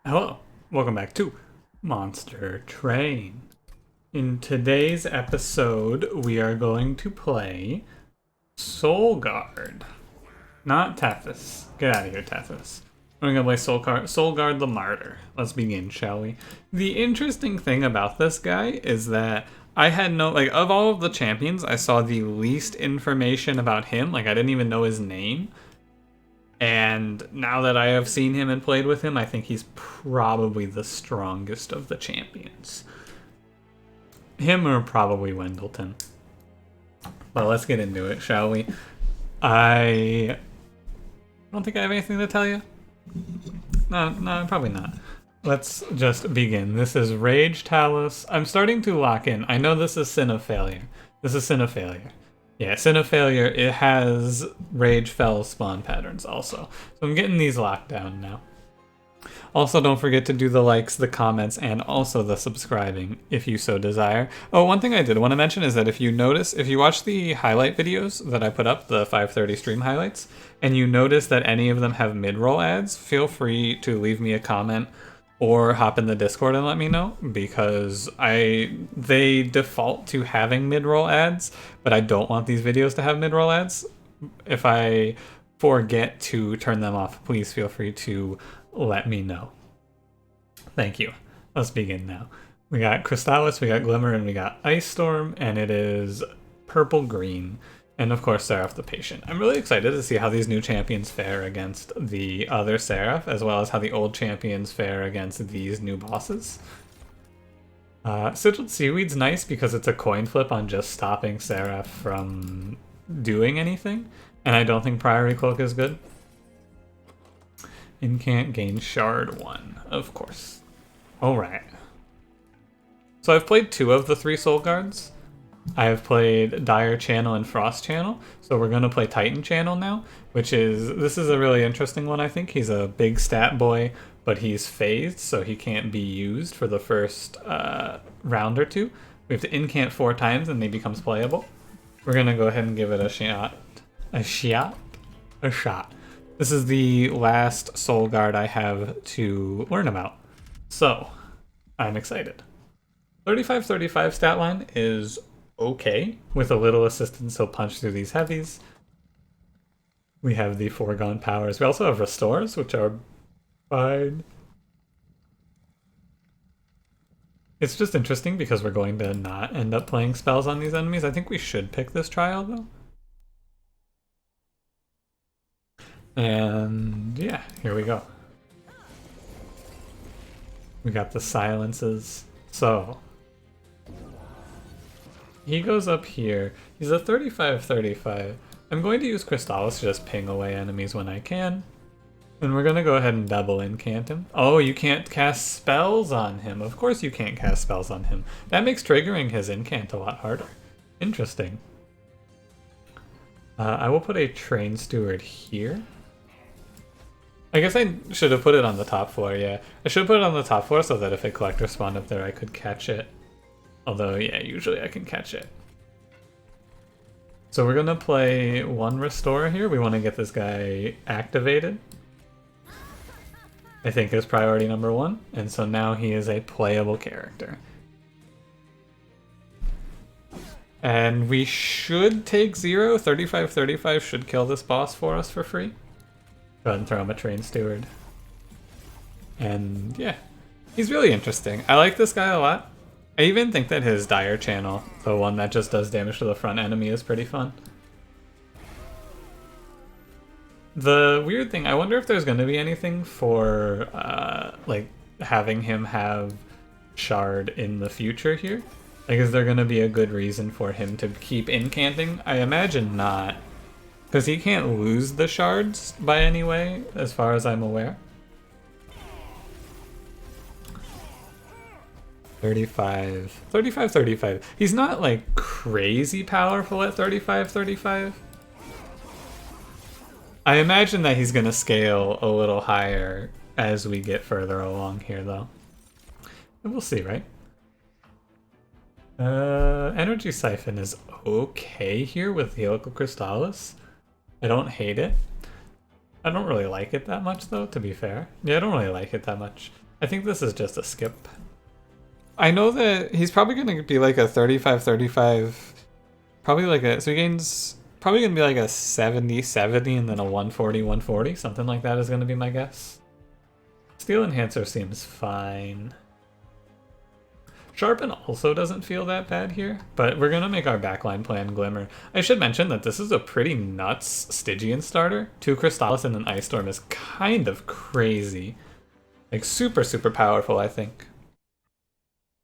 Hello, welcome back to Monster Train. In today's episode, we are going to play Soul Guard. Not Tethys. Get out of here, Tethys. We're going to play Soul Guard the Martyr. Let's begin, shall we? The interesting thing about this guy is that I had of all of the champions, I saw the least information about him. I didn't even know his name. And now that I have seen him and played with him, I think he's probably the strongest of the champions. Him or probably Wendleton. But let's get into it, shall we? I don't think I have anything to tell you. No, probably not. Let's just begin. This is Rage Talus. I'm starting to lock in. I know this is Sin of Failure. Yeah, Sin of Failure, it has Rage Fell spawn patterns also. So I'm getting these locked down now. Also, don't forget to do the likes, the comments, and also the subscribing if you so desire. Oh, one thing I did want to mention is that if you watch the highlight videos that I put up, the 5:30 stream highlights, and you notice that any of them have mid-roll ads, feel free to leave me a comment or hop in the Discord and let me know, because they default to having mid-roll ads, but I don't want these videos to have mid-roll ads. If I forget to turn them off, please feel free to let me know. Thank you. Let's begin now. We got Crystallis, we got Glimmer, and we got Ice Storm, and it is purple-green. And of course, Seraph the Patient. I'm really excited to see how these new champions fare against the other Seraph, as well as how the old champions fare against these new bosses. Sigiled Seaweed's nice because it's a coin flip on just stopping Seraph from doing anything, and I don't think Priory Cloak is good. Incant gain Shard 1, of course. Alright. So I've played 2 of the 3 Soul Guards. I have played Dire Channel and Frost Channel, so we're going to play Titan Channel now, this is a really interesting one, I think. He's a big stat boy, but he's phased, so he can't be used for the first round or 2. We have to incant 4 times and he becomes playable. We're going to go ahead and give it a shot. A shot. This is the last Soul Guard I have to learn about, so I'm excited. 35-35 stat line is okay. With a little assistance, he'll punch through these heavies. We have the foregone powers. We also have restores, which are fine. It's just interesting because we're going to not end up playing spells on these enemies. I think we should pick this trial, though. And yeah, here we go. We got the silences. So he goes up here. He's a 35-35. I'm going to use Crystallis to just ping away enemies when I can. And we're going to go ahead and double incant him. Oh, you can't cast spells on him. Of course you can't cast spells on him. That makes triggering his incant a lot harder. Interesting. I will put a Train Steward here. I guess I should have put it on the top floor, yeah. I should have put it on the top floor so that if a collector spawned up there, I could catch it. Although, yeah, usually I can catch it. So we're going to play 1 Restore here. We want to get this guy activated. I think is priority number 1. And so now he is a playable character. And we should take 0. 35-35 should kill this boss for us for free. Go ahead and throw him a Train Steward. And yeah, he's really interesting. I like this guy a lot. I even think that his Dire Channel, the one that just does damage to the front enemy, is pretty fun. The weird thing, I wonder if there's going to be anything for having him have Shard in the future here. Is there going to be a good reason for him to keep incanting? I imagine not. Because he can't lose the shards by any way, as far as I'm aware. 35-35. He's not crazy powerful at 35-35. I imagine that he's going to scale a little higher as we get further along here, though. And we'll see, right? Energy Siphon is okay here with Helical Crystallis. I don't hate it. I don't really like it that much, though, to be fair. Yeah, I don't really like it that much. I think this is just a skip. I know that he's probably going to be like a 35-35, probably like a, so he gains, probably going to be like a 70-70 and then a 140-140, something like that is going to be my guess. Steel Enhancer seems fine. Sharpen also doesn't feel that bad here, but we're going to make our backline plan Glimmer. I should mention that this is a pretty nuts Stygian starter. 2 Crystallis and an Ice Storm is kind of crazy. Like super, super powerful, I think.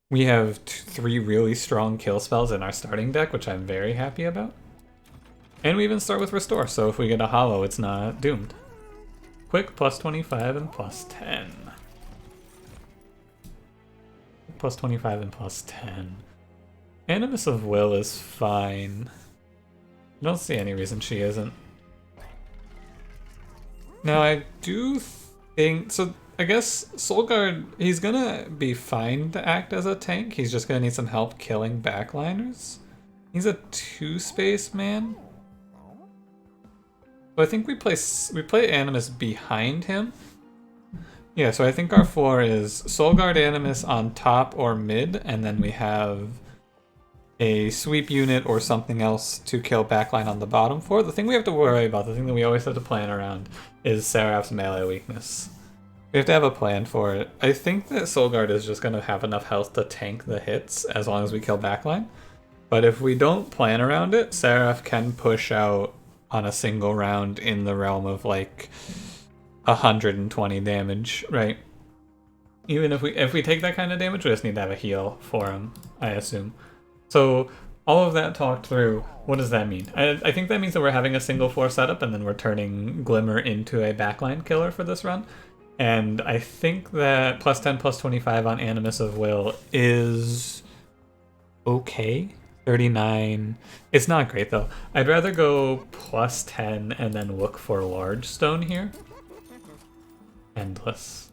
We have 3 really strong kill spells in our starting deck, which I'm very happy about. And we even start with Restore, so if we get a Hollow, it's not doomed. Quick, plus 25 and plus 10. Plus 25 and plus 10. Animus of Will is fine. I don't see any reason she isn't. Now I do think, so I guess Soulguard, he's gonna be fine to act as a tank. He's just gonna need some help killing backliners. He's a 2-space man. So I think we play Animus behind him. Yeah, so I think our 4 is Soulguard Animus on top or mid, and then we have a sweep unit or something else to kill backline on the bottom 4. The thing we have to worry about, the thing that we always have to plan around, is Seraph's melee weakness. We have to have a plan for it. I think that Soulguard is just going to have enough health to tank the hits as long as we kill backline. But if we don't plan around it, Seraph can push out on a single round in the realm of like 120 damage, right? Even if we take that kind of damage, we just need to have a heal for him, I assume. So all of that talked through, what does that mean? I think that means that we're having a single 4 setup and then we're turning Glimmer into a backline killer for this run. And I think that plus 10, plus 25 on Animus of Will is okay. 39. It's not great though. I'd rather go plus 10 and then look for Large Stone here. Endless.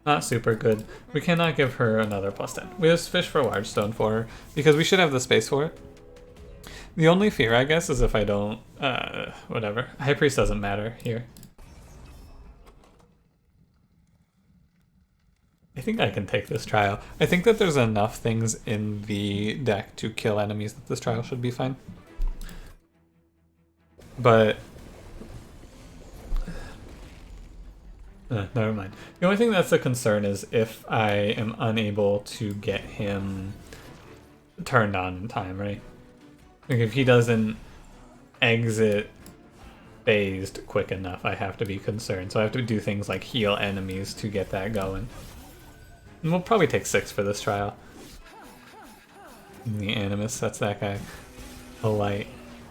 Not super good. We cannot give her another plus 10. We just fish for Large Stone for her because we should have the space for it. The only fear, I guess, is if I don't, whatever. High Priest doesn't matter here. I think I can take this trial. I think that there's enough things in the deck to kill enemies that this trial should be fine. But never mind. The only thing that's a concern is if I am unable to get him turned on in time, right? Like if he doesn't exit phased quick enough, I have to be concerned. So I have to do things like heal enemies to get that going. And we'll probably take 6 for this trial. And the Animus, that's that guy. A light.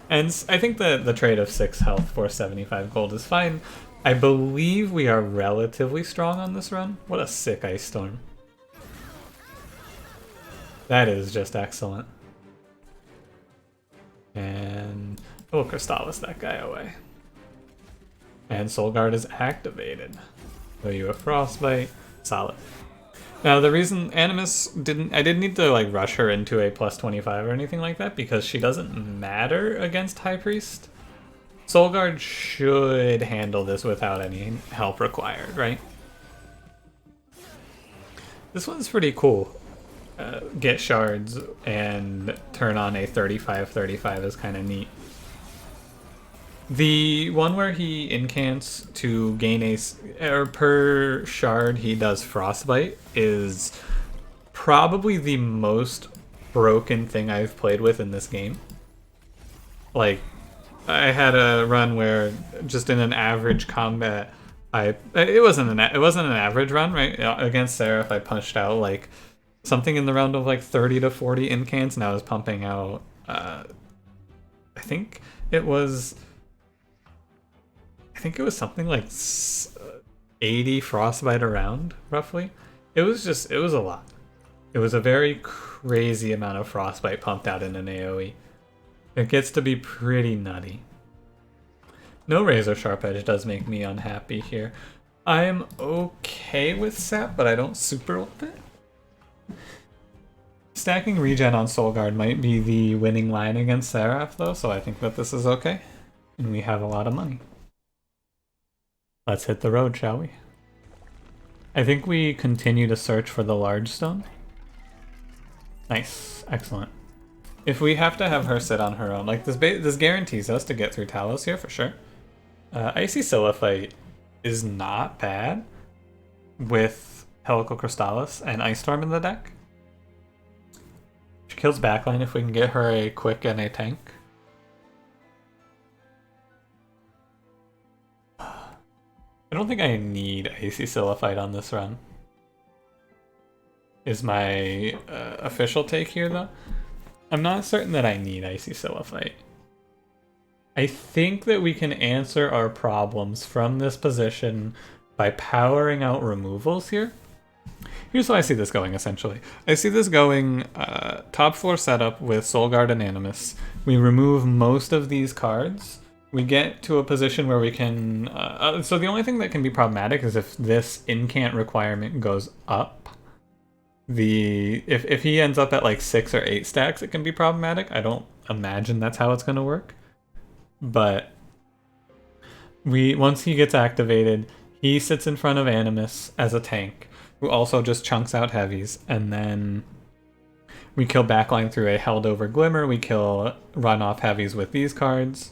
And I think that the trade of 6 health for 75 gold is fine. I believe we are relatively strong on this run. What a sick Ice Storm. That is just excellent. And oh, Crystallis that guy away. And Soulguard is activated. So you a Frostbite. Solid. Now the reason Animus I didn't need to like rush her into a plus 25 or anything like that because she doesn't matter against High Priest. Soulguard should handle this without any help required, right? This one's pretty cool. Get shards and turn on a 35-35 is kind of neat. The one where he incants to gain or per shard he does Frostbite is probably the most broken thing I've played with in this game. Like, I had a run where just in an average combat, it wasn't an average run, right? Against Seraph, I punched out like something in the round of like 30 to 40 incants, and I was pumping out. I think it was something like 80 Frostbite around, roughly. It was a lot. It was a very crazy amount of Frostbite pumped out in an AoE. It gets to be pretty nutty. No Razor Sharp Edge does make me unhappy here. I'm okay with Sap, but I don't super love it. Stacking regen on Soulguard might be the winning line against Seraph, though, so I think that this is okay. And we have a lot of money. Let's hit the road, shall we? I think we continue to search for the large stone. Nice. Excellent. If we have to have her sit on her own, like this guarantees us to get through Talos here for sure. Icy Siliphyte is not bad with Helical Crystallis and Ice Storm in the deck. She kills backline if we can get her a quick and a tank. I don't think I need Icy Siliphyte on this run. Is my official take here though. I'm not certain that I need Icy Siliphyte. I think that we can answer our problems from this position by powering out removals here. Here's how I see this going, essentially. I see this going top 4 setup with Soulguard and Animus. We remove most of these cards. We get to a position where we can... so the only thing that can be problematic is if this incant requirement goes up. If he ends up at like 6 or 8 stacks, it can be problematic. I don't imagine that's how it's going to work. But once he gets activated, he sits in front of Animus as a tank, who also just chunks out heavies, and then we kill backline through a held over Glimmer, we kill run off heavies with these cards,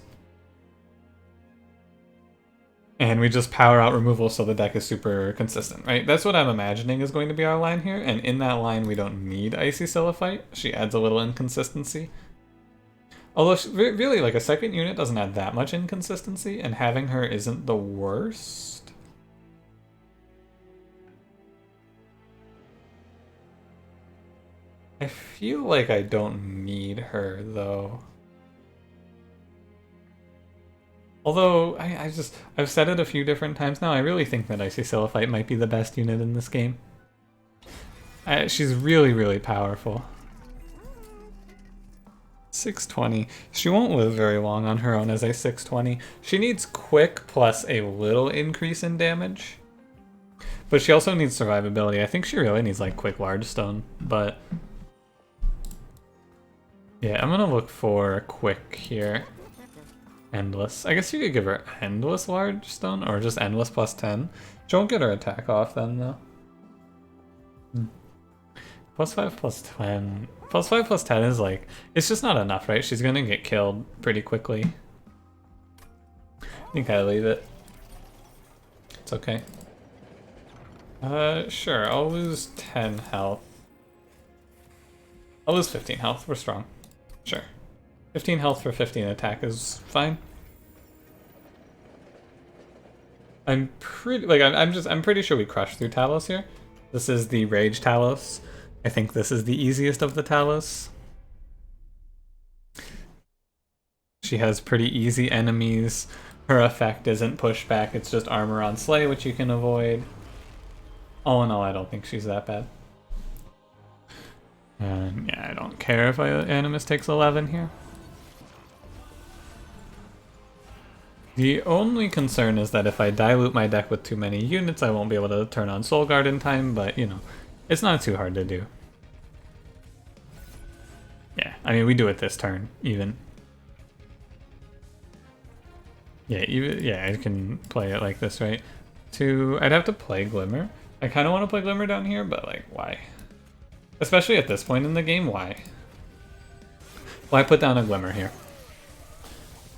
and we just power out removal so the deck is super consistent, right? That's what I'm imagining is going to be our line here, and in that line we don't need Icy Siliphyte. She adds a little inconsistency. Although, really, like, a second unit doesn't add that much inconsistency, and having her isn't the worst. I feel like I don't need her, though. Although, I've said it a few different times now, I really think that Icy Siliphyte might be the best unit in this game. She's really, really powerful. 620. She won't live very long on her own as a 620. She needs quick plus a little increase in damage. But she also needs survivability. I think she really needs like quick large stone, but... yeah, I'm gonna look for quick here. Endless. I guess you could give her endless large stone, or just endless plus 10. She won't get her attack off then, though. Plus 5 plus 10. Plus 5 plus 10 is like, it's just not enough, right? She's gonna get killed pretty quickly. I think I leave it. It's okay. Sure, I'll lose 10 health. I'll lose 15 health, we're strong. Sure. 15 health for 15 attack is fine. I'm pretty sure we crushed through Talos here. This is the Rage Talos. I think this is the easiest of the Talos. She has pretty easy enemies. Her effect isn't pushback, it's just armor on Slay, which you can avoid. All in all, I don't think she's that bad. And yeah, I don't care if Animus takes 11 here. The only concern is that if I dilute my deck with too many units, I won't be able to turn on Soulguard in time, but, you know, it's not too hard to do. Yeah, I mean, we do it this turn, even. Yeah, I can play it like this, right? I'd have to play Glimmer. I kind of want to play Glimmer down here, but, like, why? Especially at this point in the game, why? Why put down a Glimmer here?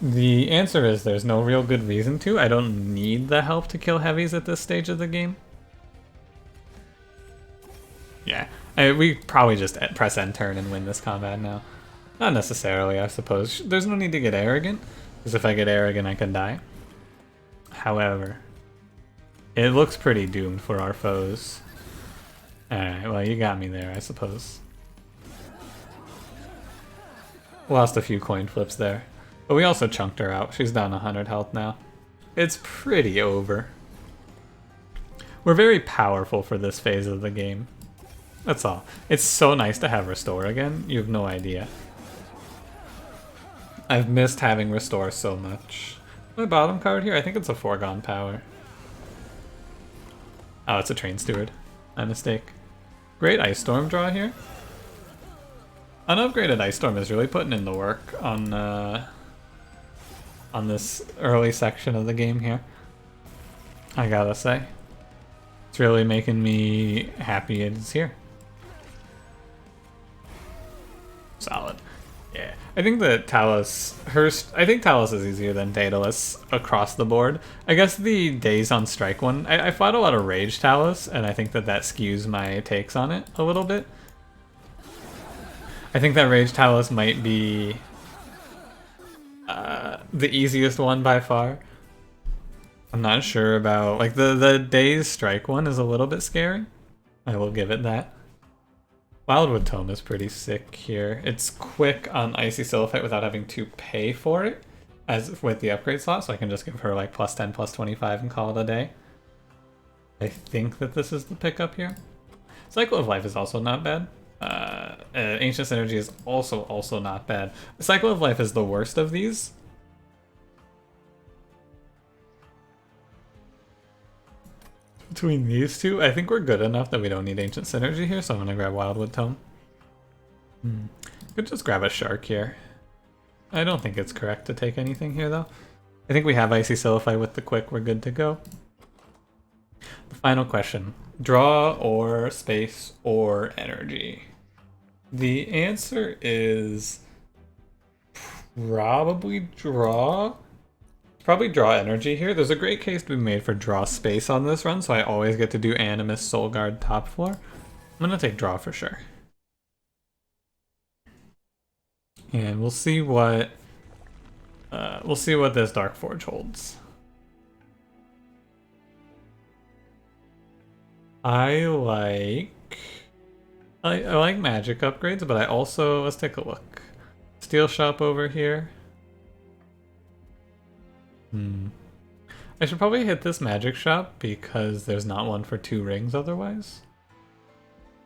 The answer is there's no real good reason to. I don't need the help to kill heavies at this stage of the game. Yeah, we probably just press end turn and win this combat now. Not necessarily, I suppose. There's no need to get arrogant, because if I get arrogant I can die. However, it looks pretty doomed for our foes. Alright, well, you got me there, I suppose. Lost a few coin flips there. But we also chunked her out. She's down 100 health now. It's pretty over. We're very powerful for this phase of the game. That's all. It's so nice to have Restore again. You have no idea. I've missed having Restore so much. My bottom card here? I think it's a Foregone Power. Oh, it's a Train Steward. My mistake. Great Ice Storm draw here. Unupgraded Ice Storm is really putting in the work on this early section of the game here. I gotta say. It's It's really making me happy it's here. Solid. Yeah, I think that I think Talos is easier than Daedalus across the board. I guess the Days on Strike one, I fought a lot of Rage Talos, and I think that skews my takes on it a little bit. I think that Rage Talos might be the easiest one by far. I'm not sure about, like, the Days Strike one is a little bit scary. I will give it that. Wildwood Tome is pretty sick here. It's quick on Icy Silphite without having to pay for it, as with the upgrade slot, so I can just give her like +10, +25 and call it a day. I think that this is the pickup here. Cycle of Life is also not bad. Ancient Synergy is also not bad. Cycle of Life is the worst of these. Between these two, I think we're good enough that we don't need Ancient Synergy here, so I'm gonna grab Wildwood Tome. Could just grab a Shark here. I don't think it's correct to take anything here, though. I think we have Icy Silphite with the quick, we're good to go. The final question. Draw or space or energy? The answer is probably draw. Probably draw energy here. There's a great case to be made for draw space on this run, so I always get to do Animus, Soul Guard, top floor. I'm gonna take draw for sure. And we'll see what this Dark Forge holds. I like magic upgrades, but I also, let's take a look. Steel shop over here. I should probably hit this magic shop because there's not one for 2 rings otherwise.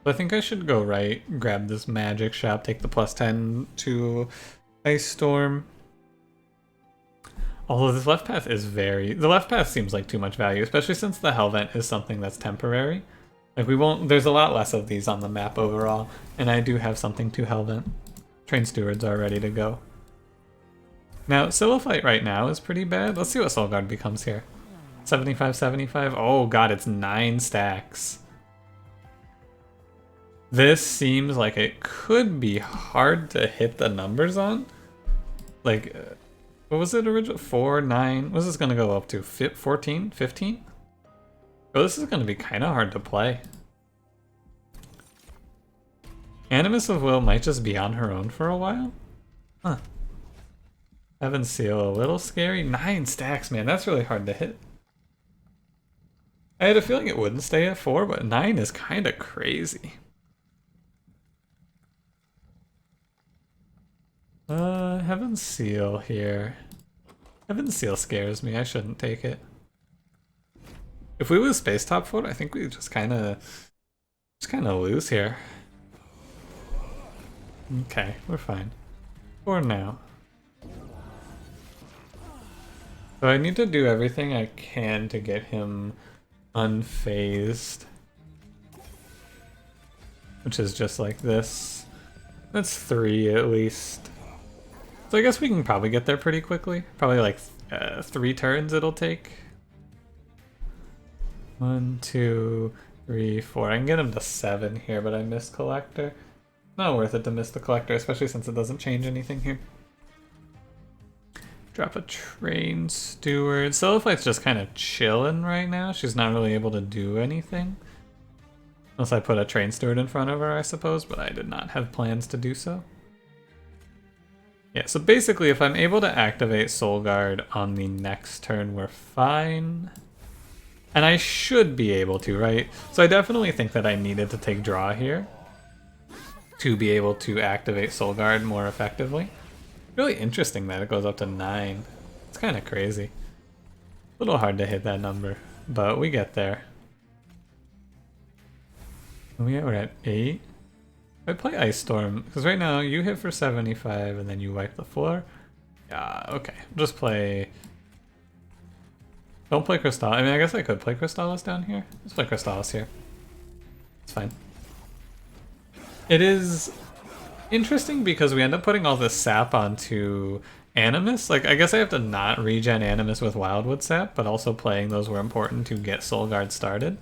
So I think I should go right, grab this magic shop, take the +10 to Ice Storm. Although this left path is the left path seems like too much value, especially since the Hellvent is something that's temporary. Like there's a lot less of these on the map overall, and I do have something to Hellvent. Train Stewards are ready to go. Now, Silphite right now is pretty bad. Let's see what Soul Guard becomes here. 75, 75. Oh god, it's 9 stacks. This seems like it could be hard to hit the numbers on. Like, what was it original? 4, 9. What's this gonna go up to? 14? 15? Oh, this is gonna be kind of hard to play. Animus of Will might just be on her own for a while. Huh. Heaven Seal, a little scary. 9 stacks, man, that's really hard to hit. I had a feeling it wouldn't stay at 4, but 9 is kind of crazy. Heaven Seal here. Heaven Seal scares me, I shouldn't take it. If we lose Space Top Foot, I think we just kind of lose here. Okay, we're fine. For now. So I need to do everything I can to get him unfazed. Which is just like this. That's 3 at least. So I guess we can probably get there pretty quickly. Probably like 3 turns it'll take. 1, 2, 3, 4. I can get him to 7 here, but I missed Collector. Not worth it to miss the Collector, especially since it doesn't change anything here. Drop a Train Steward. Silphite's just kind of chilling right now. She's not really able to do anything. Unless I put a Train Steward in front of her, I suppose, but I did not have plans to do so. Yeah, so basically if I'm able to activate Soul Guard on the next turn, we're fine. And I should be able to, right? So I definitely think that I needed to take draw here to be able to activate Soul Guard more effectively. Really interesting that it goes up to 9. It's kind of crazy. A little hard to hit that number, but we get there. We're at 8. I play Ice Storm, because right now you hit for 75 and then you wipe the floor. Yeah, okay. Just play... Don't play Crystal. I mean, I guess I could play Crystallis down here. Let's play Crystallis here. It's fine. It is interesting because we end up putting all this sap onto Animus. Like, I guess I have to not regen Animus with Wildwood sap, but also playing those were important to get Soul Guard started.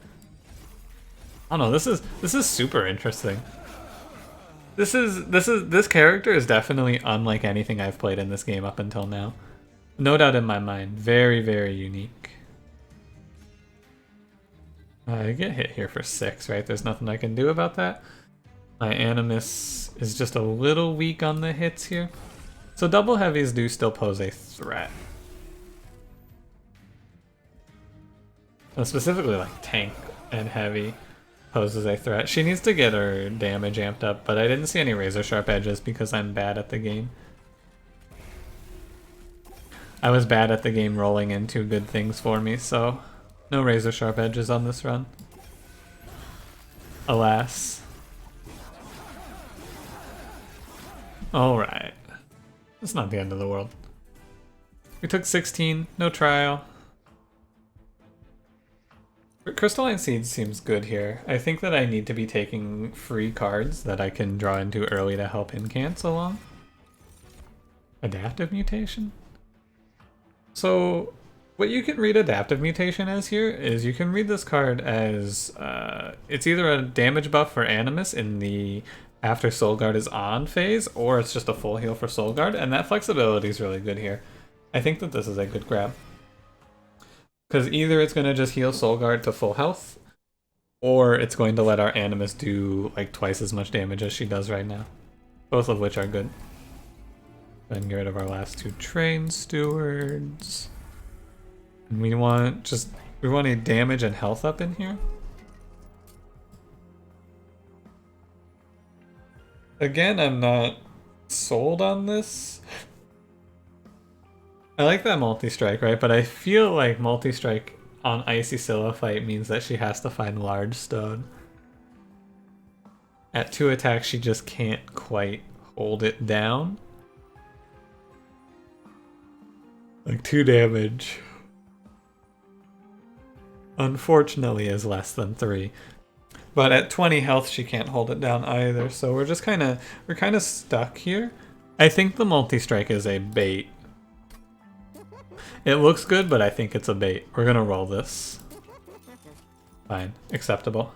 I don't know, this is super interesting. This character is definitely unlike anything I've played in this game up until now. No doubt in my mind. Very, very unique. I get hit here for 6, right? There's nothing I can do about that. My Animus is just a little weak on the hits here. So double heavies do still pose a threat. And specifically like tank and heavy poses a threat. She needs to get her damage amped up, but I didn't see any razor sharp edges because I'm bad at the game. I was bad at the game rolling into good things for me, so no razor sharp edges on this run. Alas. Alright. It's not the end of the world. We took 16, no trial. Crystalline Seeds seems good here. I think that I need to be taking free cards that I can draw into early to help incants along. Adaptive Mutation? So, what you can read Adaptive Mutation as here is you can read this card as it's either a damage buff for Animus in the after Soul Guard is on phase, or it's just a full heal for Soul Guard, and that flexibility is really good here. I think that this is a good grab. Because either it's going to just heal Soul Guard to full health, or it's going to let our Animus do like twice as much damage as she does right now. Both of which are good. Then get rid of our last 2 Train Stewards. And we want a damage and health up in here. Again, I'm not sold on this. I like that multi-strike, right? But I feel like multi-strike on Icy Silophyte means that she has to find Large Stone. At 2 attacks, she just can't quite hold it down. Like 2 damage. Unfortunately is less than 3. But at 20 health, she can't hold it down either. So we're just kind of stuck here. I think the multi-strike is a bait. It looks good, but I think it's a bait. We're gonna roll this. Fine, acceptable.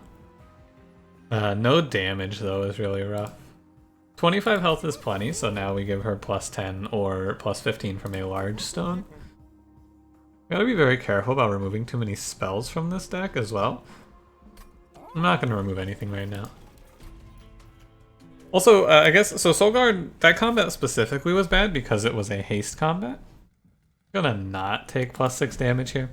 No damage though is really rough. 25 health is plenty, so now we give her plus 10 or plus 15 from a large stone. Gotta be very careful about removing too many spells from this deck as well. I'm not gonna remove anything right now. Also, I guess, so Soul Guard, that combat specifically was bad because it was a haste combat. I'm gonna not take plus 6 damage here.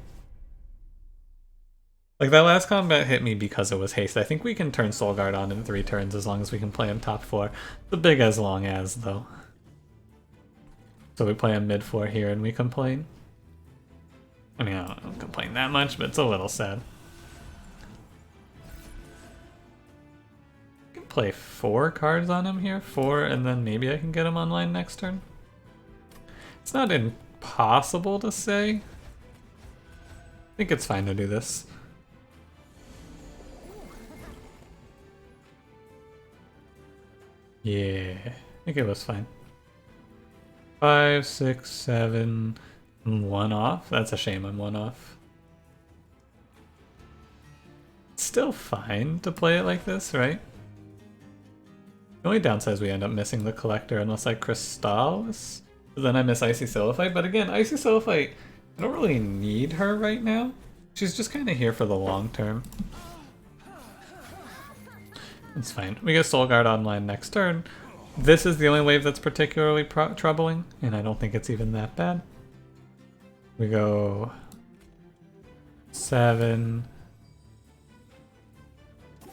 Like, that last combat hit me because it was haste. I think we can turn Soul Guard on in 3 turns as long as we can play him top 4. The big as long as, though. So we play him mid 4 here and we complain. I mean, I don't complain that much, but it's a little sad. I can play 4 cards on him here. 4, and then maybe I can get him online next turn. It's not impossible to say. I think it's fine to do this. Yeah, I think it was fine. 5, 6, 7, 1 off. That's a shame I'm 1 off. It's still fine to play it like this, right? The only downside is we end up missing the collector unless I Crystallis. Then I miss Icy Silophyte. But again, Icy Silophyte, I don't really need her right now. She's just kind of here for the long term. It's fine. We get Soul Guard online next turn. This is the only wave that's particularly troubling, and I don't think it's even that bad. We go 7,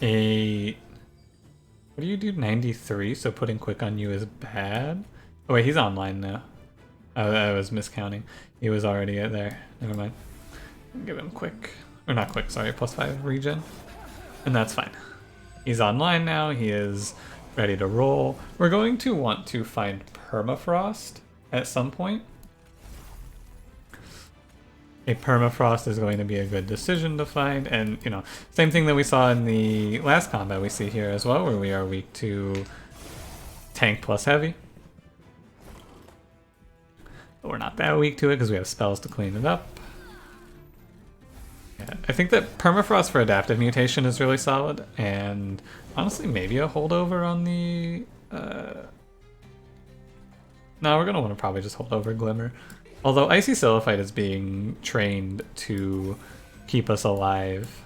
8. What do you do? 93, so putting quick on you is bad. Oh wait, he's online now. I was miscounting. He was already there. Never mind. Give him quick. Or not quick, sorry, plus 5 regen. And that's fine. He's online now, he is ready to roll. We're going to want to find Permafrost at some point. A Permafrost is going to be a good decision to find, and you know, same thing that we saw in the last combat we see here as well, where we are weak to tank plus heavy. But we're not that weak to it because we have spells to clean it up. Yeah, I think that permafrost for adaptive mutation is really solid, and honestly, maybe a holdover on the. No, we're gonna want to probably just hold over Glimmer. Although Icy Silliphite is being trained to keep us alive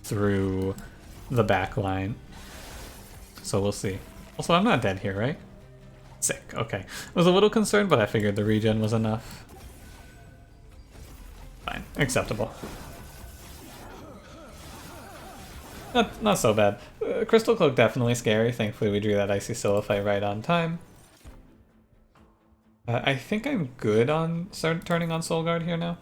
through the back line. So we'll see. Also, I'm not dead here, right? Sick, okay. I was a little concerned, but I figured the regen was enough. Fine, acceptable. Not so bad. Crystal Cloak definitely scary. Thankfully we drew that Icy Silliphite right on time. I think I'm good on turning on Soul Guard here now.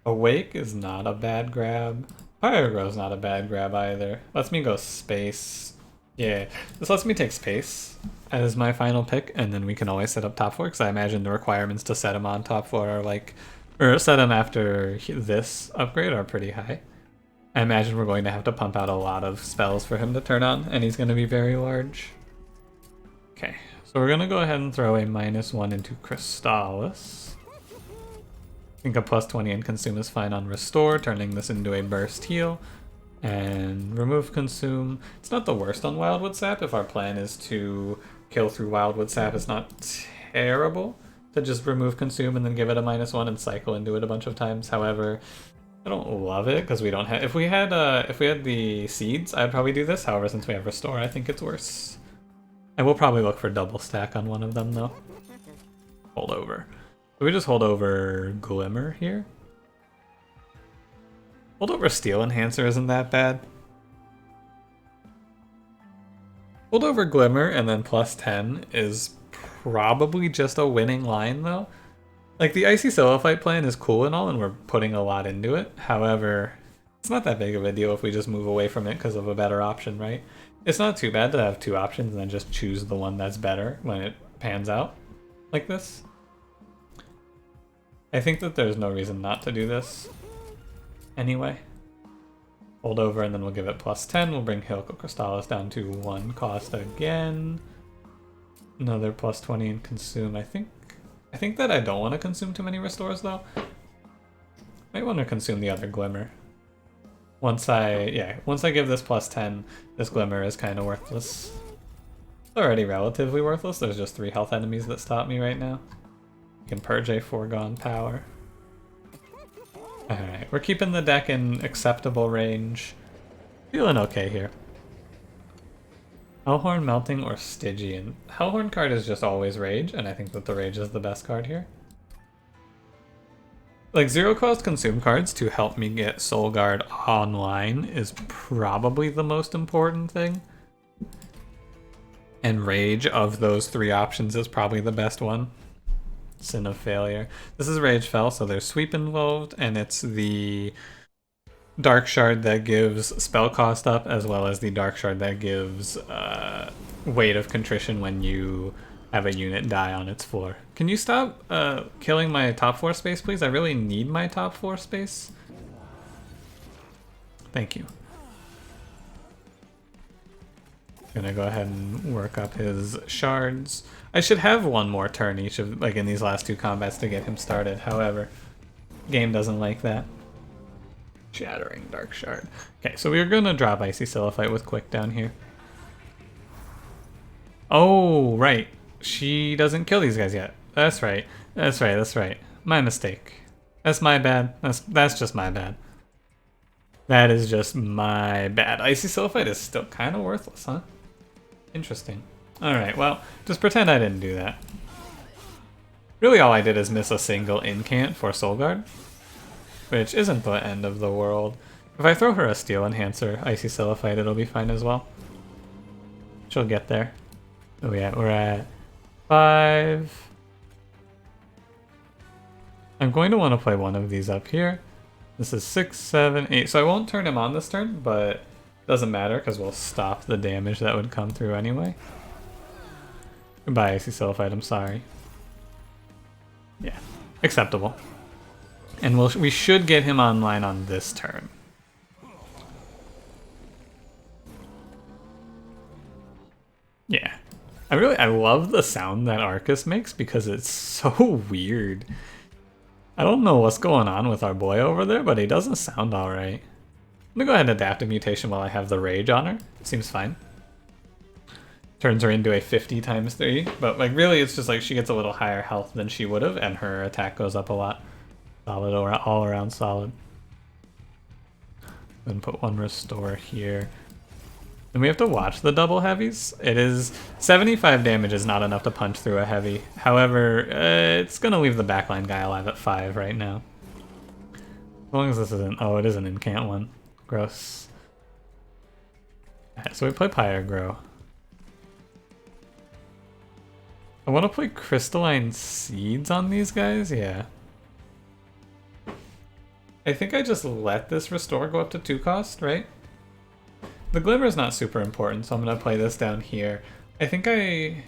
Awake is not a bad grab. Pyro's not a bad grab either. Lets me go space. Yeah, this lets me take space as my final pick, and then we can always set up top 4, because I imagine the requirements to set him on top 4 are like, or set him after this upgrade are pretty high. I imagine we're going to have to pump out a lot of spells for him to turn on, and he's going to be very large. Okay, so we're going to go ahead and throw a -1 into Crystallis. I think a +20 and Consume is fine on Restore, turning this into a burst heal. And remove Consume. It's not the worst on Wildwood Sap. If our plan is to kill through Wildwood Sap, it's not terrible to just remove Consume and then give it a -1 and cycle into it a bunch of times. However, I don't love it because we don't have. If we had the seeds, I'd probably do this. However, since we have Restore, I think it's worse. I will probably look for double stack on one of them though. Hold over. So we just hold over Glimmer here. Hold over Steel Enhancer isn't that bad. Hold over Glimmer and then +10 is probably just a winning line though. Like the Icy Silliphite plan is cool and all, and we're putting a lot into it. However, it's not that big of a deal if we just move away from it because of a better option, right? It's not too bad to have 2 options and then just choose the one that's better when it pans out like this. I think that there's no reason not to do this. Anyway, hold over and then we'll give it +10. We'll bring Hilco Crystallis down to 1 cost again. Another +20 and Consume. I think that I don't want to consume too many restores though. Might want to consume the other Glimmer. Once I give this +10, this Glimmer is kind of worthless. It's already relatively worthless. There's just 3 health enemies that stop me right now. You can purge a foregone power. Alright, we're keeping the deck in acceptable range. Feeling okay here. Hellhorn, Melting, or Stygian. Hellhorn card is just always Rage, and I think that the Rage is the best card here. Like, 0-cost consume cards to help me get Soul Guard online is probably the most important thing. And Rage of those 3 options is probably the best one. Sin of Failure. This is Rage Fell, so there's Sweep involved, and it's the Dark Shard that gives spell cost up, as well as the Dark Shard that gives Weight of Contrition when you have a unit die on its floor. Can you stop killing my top 4 space, please? I really need my top 4 space. Thank you. Gonna go ahead and work up his shards. I should have 1 more turn each of, like, in these last 2 combats to get him started. However, game doesn't like that. Shattering Dark Shard. Okay, so we're gonna drop Icy Silliphite with Quick down here. Oh, right. She doesn't kill these guys yet. That's right. That's right. That's right. My mistake. That's my bad. That's just my bad. That is just my bad. Icy Silliphite is still kind of worthless, huh? Interesting. Alright, well, just pretend I didn't do that. Really all I did is miss a single incant for Soul Guard, which isn't the end of the world. If I throw her a Steel Enhancer, Icy Silliphite, it'll be fine as well. She'll get there. Oh yeah, we're at 5. I'm going to want to play one of these up here. This is 6, 7, 8. So I won't turn him on this turn, but it doesn't matter because we'll stop the damage that would come through anyway. Goodbye, Icy Silliphite, I'm sorry. Yeah, acceptable. And we should get him online on this turn. Yeah. I love the sound that Arcus makes because it's so weird. I don't know what's going on with our boy over there, but he doesn't sound alright. I'm gonna go ahead and adapt a mutation while I have the rage on her. Seems fine. Turns her into a 50 times 3, but like really it's just like she gets a little higher health than she would have, and her attack goes up a lot. Solid, all around solid. Then put one restore here. And we have to watch the double heavies. It is 75 damage is not enough to punch through a heavy. However, it's gonna leave the backline guy alive at 5 right now. As long as this isn't, oh, it is an incant one. Gross. Alright, so we play Pyrogrow. I want to play Crystalline Seeds on these guys, yeah. I think I just let this restore go up to 2 cost, right? The Glimmer is not super important, so I'm gonna play this down here. I think maybe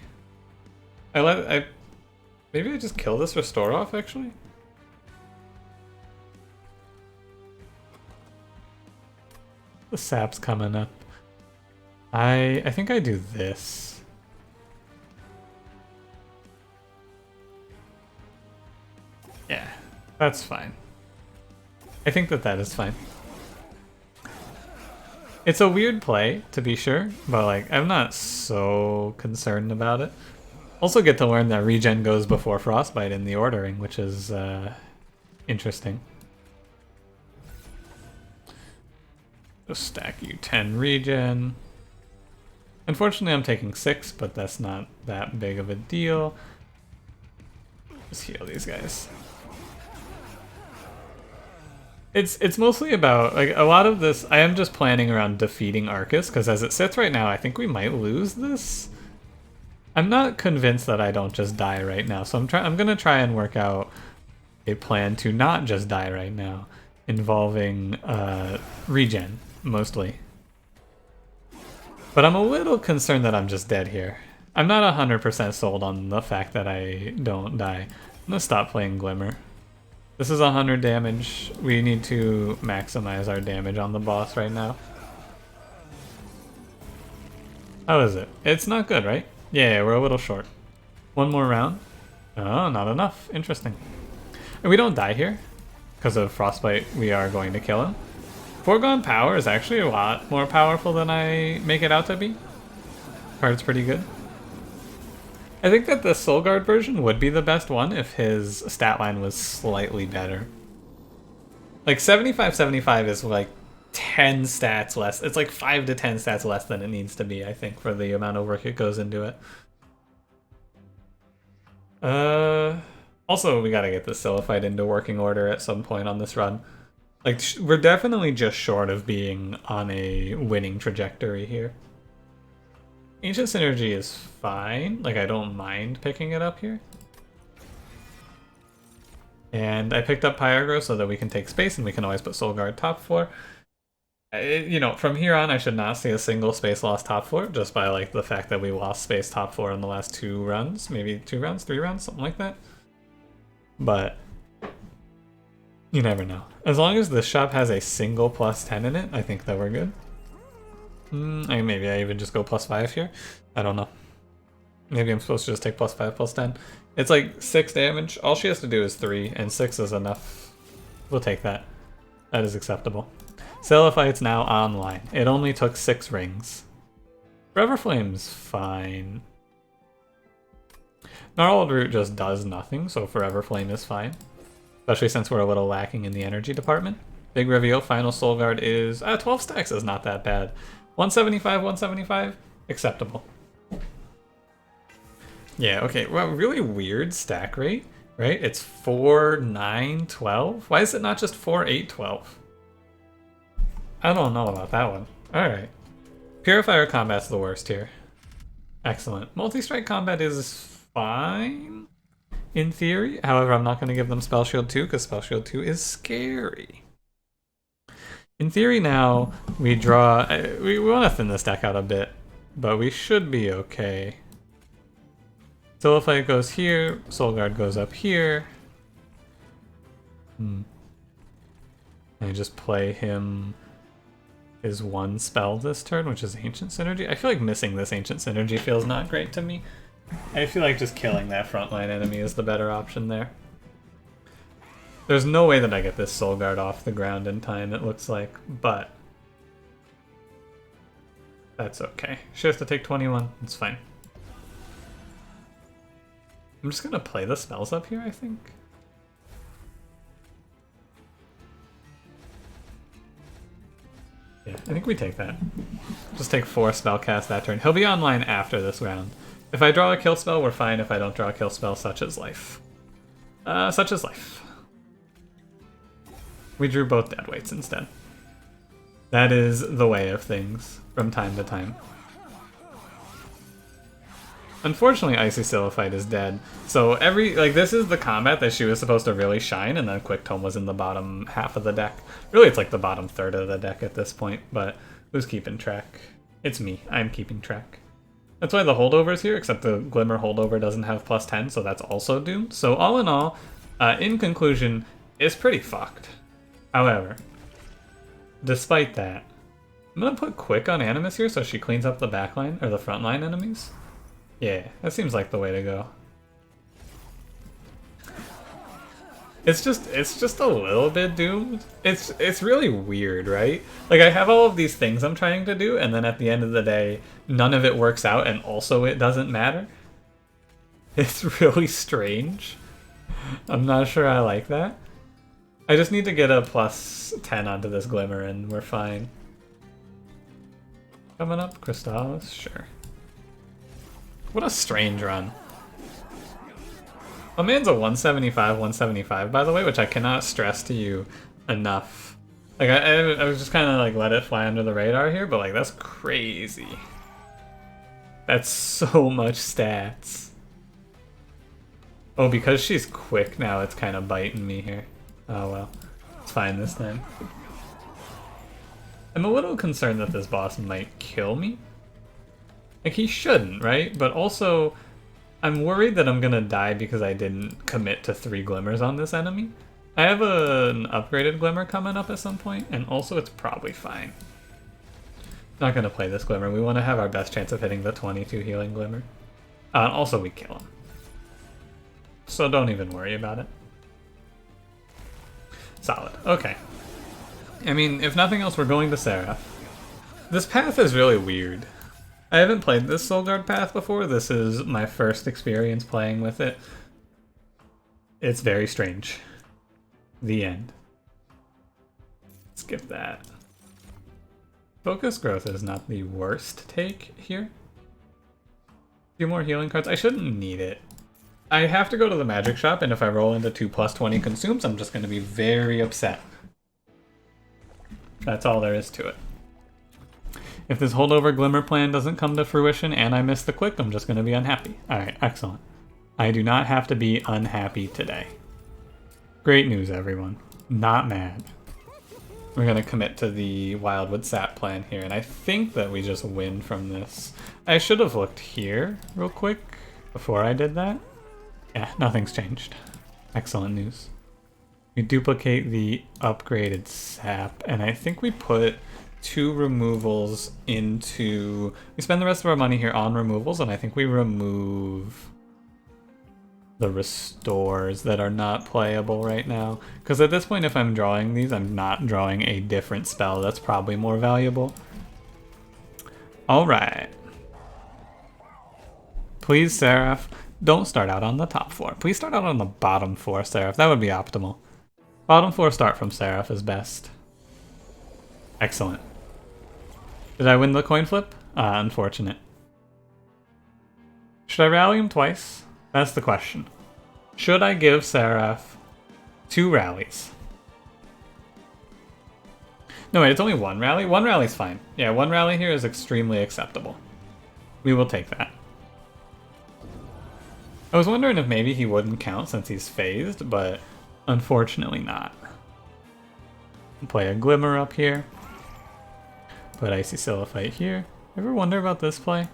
I just kill this restore off actually. The sap's coming up. I think I do this. Yeah, that's fine. I think that is fine. It's a weird play, to be sure, but like I'm not so concerned about it. Also get to learn that regen goes before Frostbite in the ordering, which is interesting. Just stack you 10 regen. Unfortunately I'm taking 6, but that's not that big of a deal. Just heal these guys. It's mostly about, like, a lot of this, I am just planning around defeating Arcus, because as it sits right now, I think we might lose this. I'm not convinced that I don't just die right now, so I'm gonna try and work out a plan to not just die right now, involving regen, mostly. But I'm a little concerned that I'm just dead here. I'm not 100% sold on the fact that I don't die. I'm gonna stop playing Glimmer. This is 100 damage. We need to maximize our damage on the boss right now. How is it? It's not good, right? Yeah, we're a little short. One more round. Oh, not enough. Interesting. And we don't die here. Because of Frostbite, we are going to kill him. Foregone Power is actually a lot more powerful than I make it out to be. Card's pretty good. I think that the Soul Guard version would be the best one if his stat line was slightly better. Like 75-75 is like 10 stats less. It's like 5 to 10 stats less than it needs to be, I think, for the amount of work it goes into it. Also, we gotta get the Sillified into working order at some point on this run. Like, we're definitely just short of being on a winning trajectory here. Ancient Synergy is fine. Like, I don't mind picking it up here. And I picked up Pyrogrow so that we can take space and we can always put Soul Guard top 4. You know, from here on I should not see a single space loss top 4, just by like the fact that we lost space top 4 in the last 2 runs. Maybe 2 rounds, 3 rounds, something like that. But you never know. As long as the shop has a single +10 in it, I think that we're good. Maybe I even just go +5 here. I don't know. Maybe I'm supposed to just take +5, +10. It's like 6 damage. All she has to do is 3, and 6 is enough. We'll take that. That is acceptable. Cellophyte's now online. It only took 6 rings. Forever Flame's fine. Gnarled Root just does nothing, so Forever Flame is fine. Especially since we're a little lacking in the energy department. Big reveal, final Soul Guard is... 12 stacks is not that bad. 175, 175, acceptable. Yeah, okay, well, really weird stack rate, right? It's 4, 9, 12? Why is it not just 4, 8, 12? I don't know about that one. Alright. Purifier combat's the worst here. Excellent. Multi-strike combat is fine, in theory. However, I'm not going to give them Spell Shield 2, because Spell Shield 2 is scary. In theory now, we draw... we want to thin this deck out a bit, but we should be okay. Sillified goes here, Soul Guard goes up here. I just play him his 1 spell this turn, which is Ancient Synergy. I feel like missing this Ancient Synergy feels not great to me. I feel like just killing that frontline enemy is the better option there. There's no way that I get this Soul Guard off the ground in time, it looks like, but that's okay. She has to take 21, it's fine. I'm just gonna play the spells up here, I think. Yeah, I think we take that. Just take 4 spell cast that turn. He'll be online after this round. If I draw a kill spell, we're fine. If I don't draw a kill spell, such is life. Such is life. We drew both dead weights instead. That is the way of things from time to time. Unfortunately, Icy Siliphyte is dead. So this is the combat that she was supposed to really shine, and then Quick Tome was in the bottom half of the deck. Really, it's like the bottom third of the deck at this point, but who's keeping track? It's me. I'm keeping track. That's why the holdover is here, except the Glimmer holdover doesn't have +10, so that's also doomed. So all in all, in conclusion, it's pretty fucked. However, despite that, I'm gonna put Quick on Animus here so she cleans up the backline, or the frontline enemies. Yeah, that seems like the way to go. It's just a little bit doomed. It's really weird, right? Like, I have all of these things I'm trying to do, and then at the end of the day, none of it works out, and also it doesn't matter. It's really strange. I'm not sure I like that. I just need to get a +10 onto this Glimmer, and we're fine. Coming up, Crystallis? Sure. What a strange run. My man's a 175, by the way, which I cannot stress to you enough. Like, I was just kind of like let it fly under the radar here, but like, that's crazy. That's so much stats. Oh, because she's quick now, it's kind of biting me here. Oh well, it's fine this time. I'm a little concerned that this boss might kill me. Like, he shouldn't, right? But also, I'm worried that I'm gonna die because I didn't commit to 3 Glimmers on this enemy. I have an upgraded Glimmer coming up at some point, and also it's probably fine. Not gonna play this Glimmer. We want to have our best chance of hitting the 22 healing Glimmer. Also, we kill him. So don't even worry about it. Solid. Okay. I mean, if nothing else, we're going to Seraph. This path is really weird. I haven't played this Soul Guard path before. This is my first experience playing with it. It's very strange. The end. Skip that. Focus Growth is not the worst take here. A few more healing cards. I shouldn't need it. I have to go to the magic shop, and if I roll into 2 +20 consumes, I'm just going to be very upset. That's all there is to it. If this holdover Glimmer plan doesn't come to fruition and I miss the Quick, I'm just going to be unhappy. Alright, excellent. I do not have to be unhappy today. Great news, everyone. Not mad. We're going to commit to the Wildwood Sap plan here, and I think that we just win from this. I should have looked here real quick before I did that. Yeah, nothing's changed. Excellent news. We duplicate the upgraded sap, and I think we put 2 removals into... We spend the rest of our money here on removals, and I think we remove the restores that are not playable right now. Because at this point, if I'm drawing these, I'm not drawing a different spell that's probably more valuable. Alright. Please, Seraph, don't start out on the top 4. Please start out on the bottom 4, Seraph. That would be optimal. Bottom 4 start from Seraph is best. Excellent. Did I win the coin flip? Unfortunate. Should I rally him twice? That's the question. Should I give Seraph 2 rallies? No, wait, it's only 1 rally? 1 rally's fine. Yeah, 1 rally here is extremely acceptable. We will take that. I was wondering if maybe he wouldn't count since he's phased, but unfortunately not. Play a Glimmer up here. Put Icy Siliphyte here. Ever wonder about this play?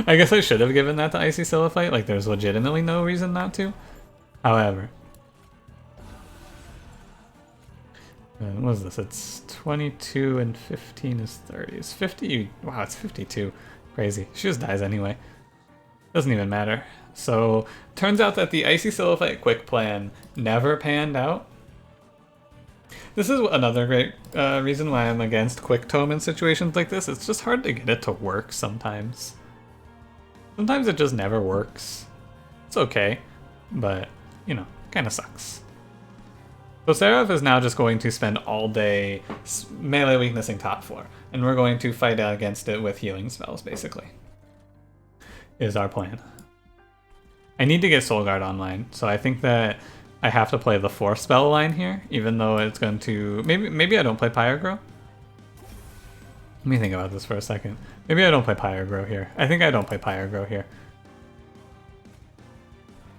I guess I should have given that to Icy Siliphyte, like there's legitimately no reason not to. However. What is this? It's 22 and 15 is 30. It's 50. Wow, it's 52. Crazy. She just dies anyway. Doesn't even matter. So turns out that the Icy Silhouette quick plan never panned out. This is another great reason why I'm against quick tome in situations like this. It's just hard to get it to work sometimes. Sometimes it just never works. It's okay, but, you know, kind of sucks. So Seraph is now just going to spend all day melee weaknessing top floor, and we're going to fight against it with healing spells, basically. Is our plan. I need to get Soul Guard online, so I think that I have to play the 4th spell line here, even though it's going to... Maybe I don't play Pyrogrow? Let me think about this for a second. Maybe I don't play Pyrogrow here. I think I don't play Pyrogrow here.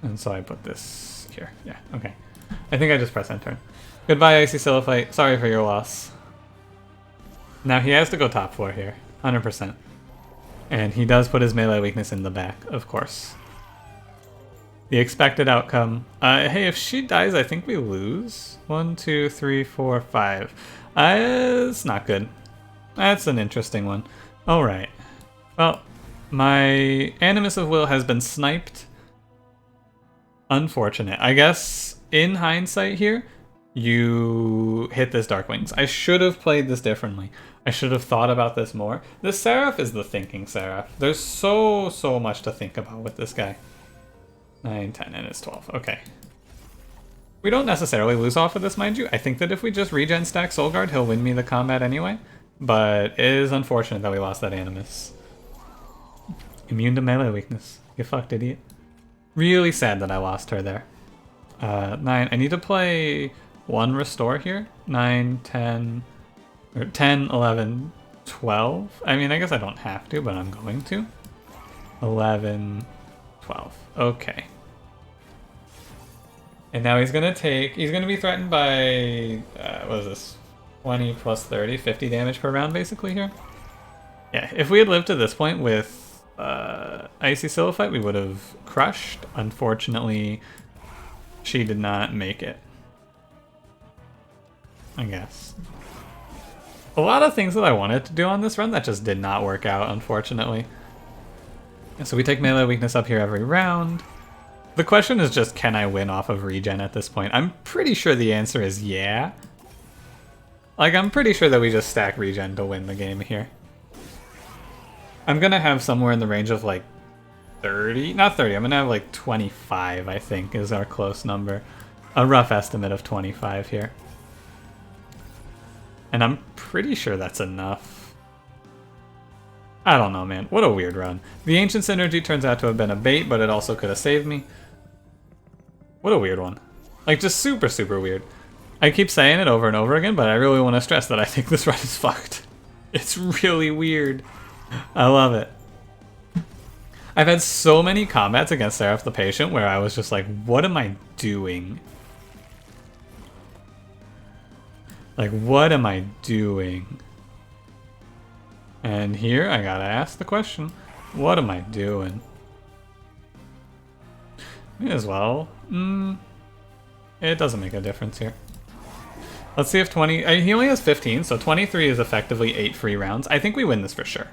And so I put this here. Yeah, okay. I think I just press enter. Goodbye, Icy Silhouette. Sorry for your loss. Now he has to go top floor here. 100%. And he does put his melee weakness in the back, of course. The expected outcome. Hey, if she dies, I think we lose. 1, 2, 3, 4, 5. It's not good. That's an interesting one. Alright. Well, my Animus of Will has been sniped. Unfortunate. I guess, in hindsight here, you hit this Dark Wings. I should have played this differently. I should have thought about this more. This Seraph is the thinking Seraph. There's so much to think about with this guy. 9, 10, and it's 12. Okay. We don't necessarily lose off of this, mind you. I think that if we just regen stack Soul Guard, he'll win me the combat anyway. But it is unfortunate that we lost that Animus. Immune to melee weakness. You fucked, idiot. Really sad that I lost her there. 9. I need to play 1 Restore here. 9, 10, or 10, 11, 12. I mean, I guess I don't have to, but I'm going to. 11, 12. Okay. And now he's gonna be threatened by, what is this? 20 plus 30, 50 damage per round basically here. Yeah, if we had lived to this point with Icy Silhouette, we would have crushed. Unfortunately, she did not make it. I guess. A lot of things that I wanted to do on this run that just did not work out, unfortunately. So we take melee weakness up here every round. The question is just, can I win off of regen at this point? I'm pretty sure the answer is yeah. Like, I'm pretty sure that we just stack regen to win the game here. I'm gonna have somewhere in the range of like 30, not 30, I'm gonna have like 25, I think, is our close number. A rough estimate of 25 here. And I'm pretty sure that's enough. I don't know, man. What a weird run. The Ancient Synergy turns out to have been a bait, but it also could have saved me. What a weird one. Like, just super weird. I keep saying it over and over again, but I really want to stress that I think this run is fucked. It's really weird. I love it. I've had so many combats against Seraph the Patient where I was just like, what am I doing? Like, what am I doing? And here, I gotta ask the question, what am I doing? May as well. It doesn't make a difference here. Let's see if 20... he only has 15, so 23 is effectively 8 free rounds. I think we win this for sure.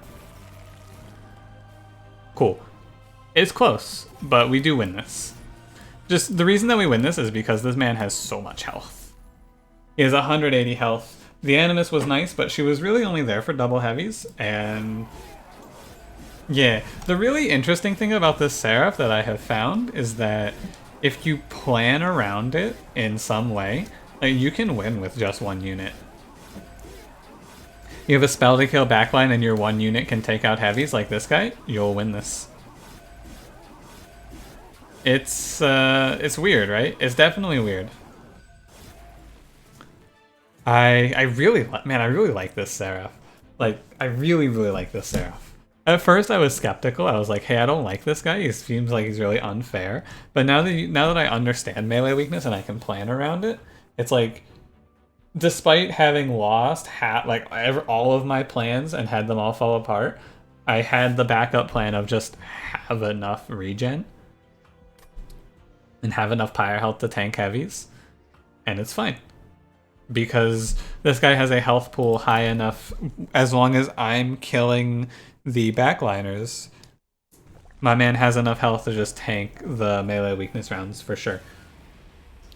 Cool. It's close, but we do win this. Just the reason that we win this is because this man has so much health. He has 180 health. The Animus was nice, but she was really only there for double heavies, and... yeah, the really interesting thing about this Seraph that I have found is that if you plan around it in some way, you can win with just 1 unit. You have a spell to kill backline and your 1 unit can take out heavies like this guy, you'll win this. It's weird, right? It's definitely weird. I really like this Seraph. Like, I really like this Seraph. At first I was skeptical. I was like, hey, I don't like this guy. He seems like he's really unfair. But now that I understand melee weakness and I can plan around it, it's like, despite having lost all of my plans and had them all fall apart, I had the backup plan of just have enough regen and have enough pyre health to tank heavies, and it's fine. Because this guy has a health pool high enough, as long as I'm killing the backliners, My man has enough health to just tank the melee weakness rounds for sure.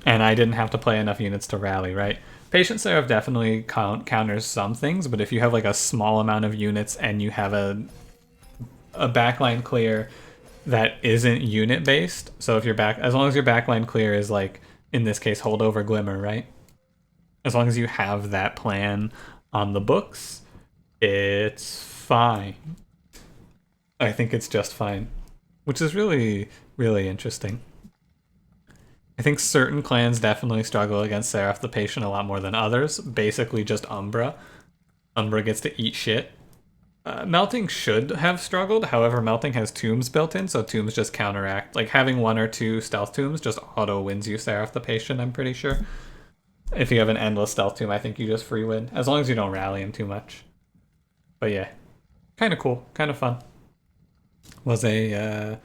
And I didn't have to play enough units to rally, right? Patient Seraph definitely counters some things, but if you have like a small amount of units and you have a backline clear that isn't unit based, so if your as long as your backline clear is like, in this case, holdover glimmer, right? As long as you have that plan on the books, it's fine. I think it's just fine, which is really, really interesting. I think certain clans definitely struggle against Seraph the Patient a lot more than others. Basically just Umbra. Umbra gets to eat shit. Melting should have struggled, however Melting has tombs built in, so tombs just counteract. Like having 1 or 2 stealth tombs just auto wins you Seraph the Patient, I'm pretty sure. If you have an endless stealth tomb, I think you just free win, as long as you don't rally him too much. But yeah, kind of cool, kind of fun. Was a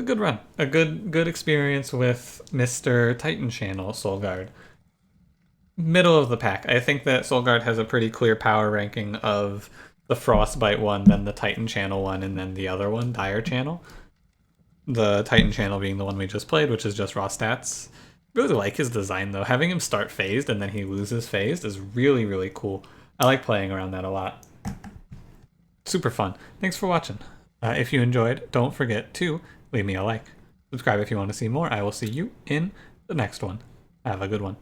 good run, a good experience with Mr. Titan Channel Soulguard. Middle of the pack. I think that Soulguard has a pretty clear power ranking of the Frostbite one, then the Titan Channel one, and then the other one, Dire Channel. The Titan Channel being the one we just played, which is just raw stats. Really like his design though. Having him start phased and then he loses phased is really, really cool. I like playing around that a lot. Super fun. Thanks for watching. If you enjoyed, don't forget to leave me a like. Subscribe if you want to see more. I will see you in the next one. Have a good one.